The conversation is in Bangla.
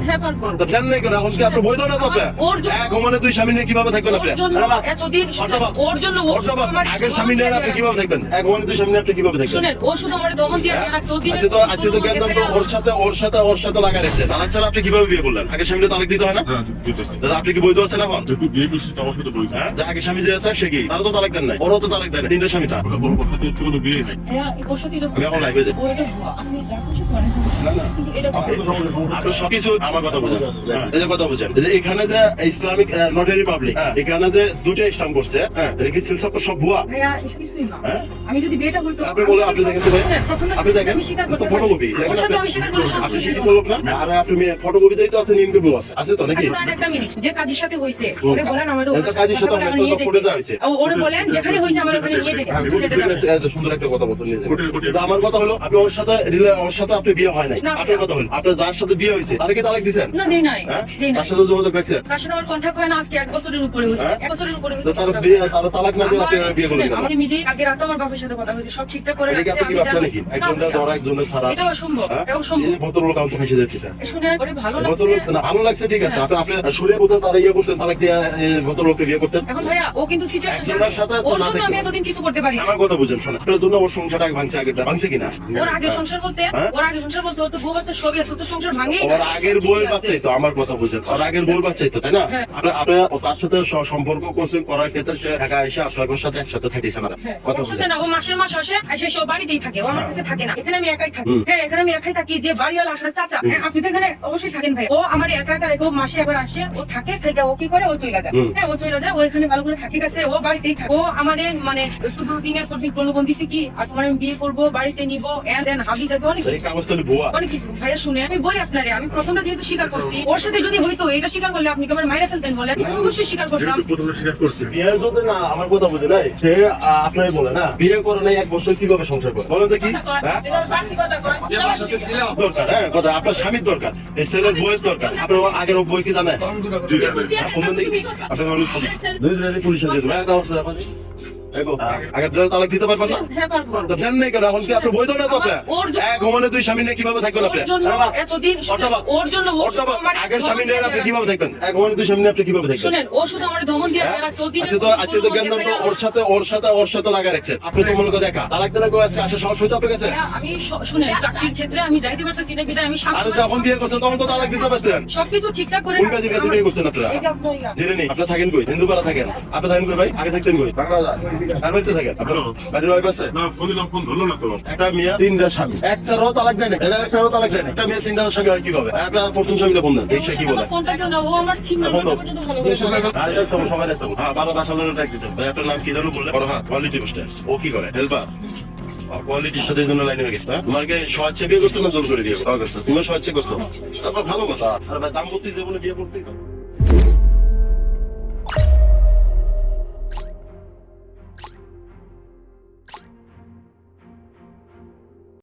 হ্যাঁ পারবো। তো দেন নাই কেন? এখন কি আপনি বৈধ না তো আপনার? এক ঘুমানে দুই স্বামী নিয়ে কিভাবে থাকবেন আপনি? এতদিন ওর জন্য আগের স্বামী নিয়ে আপনি কিভাবে থাকবেন? এক ঘুমানে দুই স্বামী নিয়ে আপনি কিভাবে থাকবেন? শুনেন, ও শুধু আমার দমন দিয়ে রাখছে। আচ্ছা তো জ্ঞান তো ওর সাথে লাগা রাখছেন। তালাক ছাড়া আপনি কিভাবে বিয়ে করলেন? আগের স্বামীকে তালাক দিতে হয় না? দাদা আপনি কি বৈধ আছেন এখন? বিয়ে করছি আমার সাথে বলছি যে আগের স্বামী যে আছে সে কি? তারা তো তালাক দেন নাই। ওরও তো তালাক দেয় না। তিনটা স্বামী তার। বড় কথা তো কোনো বিয়ে হয় হ্যাঁ ওর সাথে আমি এখন লাইভে যাই। ও এটা ভুয়া। আপনি যা কিছু করেন সমস্যা নেই। কিন্তু এটা আপনি সবকিছু আমার কথা বুঝেন। এই যে কথা বুঝেন, এই যে এখানে যে ইসলামিক নটারি পাবলিক, এখানে যে দুইটা স্টাম্প করছে, এটা কি সিলসাপ সব ভুয়া? ভাইয়া কিছুই না। আমি যদি বিয়েটা হইতো আপনি বলে আপনি দেখেন তো ভাই, আপনি দেখেন তো ফটোকপি দেখেন সাথে আমি স্বীকার করি আপনি শিক্ষিত লোক না? আর আপনি ফটোকপিতেই তো আছে, নিমকপি আছে তো নাকি? একটা মিনিট, যে কাজের সাথে হইছে ওরে বলেন আমার এটা কাজের সাথে আমার তো ফটো দেওয়া হয়েছে। ওরে বলেন যেখানে হইছে আমার ওখানে নিয়ে যেতে। আমি ঠিক আছে, এত সুন্দর একটা কথা বলতে নিয়ে যাবেন। আমার কথা হলো আপনি ওর সাথে আপনি বিয়ে হয় নাই। আপনার কথা হলো আপনার যার সাথে বিয়ে হয়েছে তার কি তালাক দিবেন? না দেই নাই। তার সাথে যোগাযোগ রাখছেন? তার সাথে আমার কন্টাক্ট হয় না আজকে 1 বছরের উপরে হইছে। 1 বছরের উপরে হইছে। তার বিয়ে তার তালাক না দিয়ে আপনি বিয়ে করলেন কেন? আমি মিলি আগে রাতে আমার বাবার সাথে কথা হইছে, সব ঠিকঠাক করে এটা কি রাখছি। আপনি কি ভাবছেন নাকি একজনের ধরা একজনের ছাড়া? এটাও সম্ভব, এটাও সম্ভব। এই ভদ্রলোক আমি তো হেসে যাচ্ছেন। শুনে ওরে ভালো ভদ্রলোক লাগছে। না ভালো লাগছে ঠিক আছে, আপনি শুনে কোথাও তারা ইয়ে করতেন, তালাক দিয়ে ভদ্রলোককে বিয়ে করতেন। এখন ভাইয়া ও কিন্তু সিচুয়েশন একজনের সাথে তো ওর না জন্য দেখতে আমি এতদিন কিছু করতে পারি না। আমার কথা বুঝেন, শোনেন আপনার জন্য ওর সংসারটা ভাঙছে, আগেরটা ভাঙছে কিনা? ওর আগে সংসার বলতে ওর তো বউ বাচ্চা সবই আছে, তো সংসার ভাঙেই ওর আগের বই বাচ্চাই তো, আমার কথা বুঝেন, ওর আগের বই বাচ্চাই তো, তাই না? আপনি তার সাথে সম্পর্ক করছেন, করার ক্ষেত্রে সে ঢাকা এসে আপনার সাথে একসাথে থাকিস না কথা ওর সাথে না, ও মাসের মাস আসে এসে সে বাড়িতেই থাকে, ও আমার কাছে থাকে না। এখানে আমি একাই থাকি। হ্যাঁ এখানে আমি একাই থাকি। যে বাড়িওয়ালা আপনার চাচা, আপনি তো এখানে অবশ্যই থাকেন ভাই। ও আমার একা একা রেখে ও মাসে একবার আসে, ও থাকে থেকে ও কি করে ও চলে যায়। হ্যাঁ ও চলে যায়, ও এখানে ভালো করে থাকে, ঠিক আছে? ও বাড়িতেই থাকে। ও আমাদের মানে শুধু দিনের পর দিন প্রলোভন দিছে কি আর তোমার আমি বিয়ে করবো, বাড়িতে নিবো, দেন হাবি যাবে, অনেক এই কাগজ তাহলে ভুয়া। অনেক কিছু। ভাইয়া শুনে আমি বলি আপনারে, আমি প্রথমটা যেহেতু স্বীকার করছি, ওর সাথে যদি হইতো এটা স্বীকার করলে আপনি কি আমার মাইরা ফেলতেন বলে? আমি অবশ্যই স্বীকার করতাম। যেহেতু প্রথমে স্বীকার করছে বিয়ে যদি না, আমার কথা বুঝে নাই, সে আপনার বলে না বিয়ে করে নাই 1 বছর কিভাবে সংসার করে বলেন তো কি? দরকার, হ্যাঁ কথা আপনার স্বামীর দরকার, এই ছেলের বইয়ের দরকার। আপনার আগের বই কি জানেন? আপনার পুলিশে দিয়ে দেবো আগে তালাক দিতে পারবেন না? হ্যাঁ পারবো। তো দেন নাই কেন? এখন কি আপনি বৈধ না তো আপনার? এক ঘুমানে দুই স্বামী নিয়ে কিভাবে থাকবেন আপনি? এতদিন ওর জন্য আগের স্বামী নিয়ে আপনি কিভাবে থাকবেন? এক ঘুমানে দুই স্বামী নিয়ে আপনি কিভাবে থাকবেন? শুনেন, ও শুধু আমার দমন দিয়ে রাখছে। আচ্ছা তো জ্ঞান তো ওর সাথে লাগা রাখছেন। আপনি তো মনে করে দেখা তালাক দিলে কেউ আজকে আসে সাহস হইতো আপনার কাছে? আমি শুনেন, চাকরির ক্ষেত্রে আমি যাইতে পারতেছি না, বিধায় আমি আরে যখন বিয়ে করছেন তখন তো তালাক দিতে পারতেন। সবকিছু ঠিকঠাক করে কোন কাজের কাছে বিয়ে করছেন আপনারা? এই যে আপনার জেনে নেই আপনি থাকেন কই? হিন্দু পাড়া থাকেন? আপনি থাকেন কই ভাই? আগে থাকতেন কই? বাংলাদেশ আর বাড়িতে থাকেন আপনার বাড়ির ওয়াইফ আছে? না ফোন ধরলো না তো একটা মেয়ে 3টা স্বামী, একটারও তালাক দেয় না, একটারও তালাক দেয় না। একটা মেয়ে 3টার সঙ্গে হয় কিভাবে? আপনার প্রথম স্বামীটা বন্ধন এই সে কি বলে? কোনটা কেউ না, ও আমার সিম নাম্বারটা পর্যন্ত ভালো করে সবাই আছে। হ্যাঁ 12 সালের ডাক দিতেন ভাই। আপনার নাম কি জানো বললে? Quality poster. ও কি করে? হেল্পার। কোয়ালিটির সাথে জন্য লাইনে হয়ে গেছে। তোমাকে স্বেচ্ছা বিয়ে করছো না জোর করে দিয়ে করছো? তুমি স্বেচ্ছা করছো, তারপর ভালো কথা। আর ভাই দাম্পত্য জীবনে বিয়ে করতেই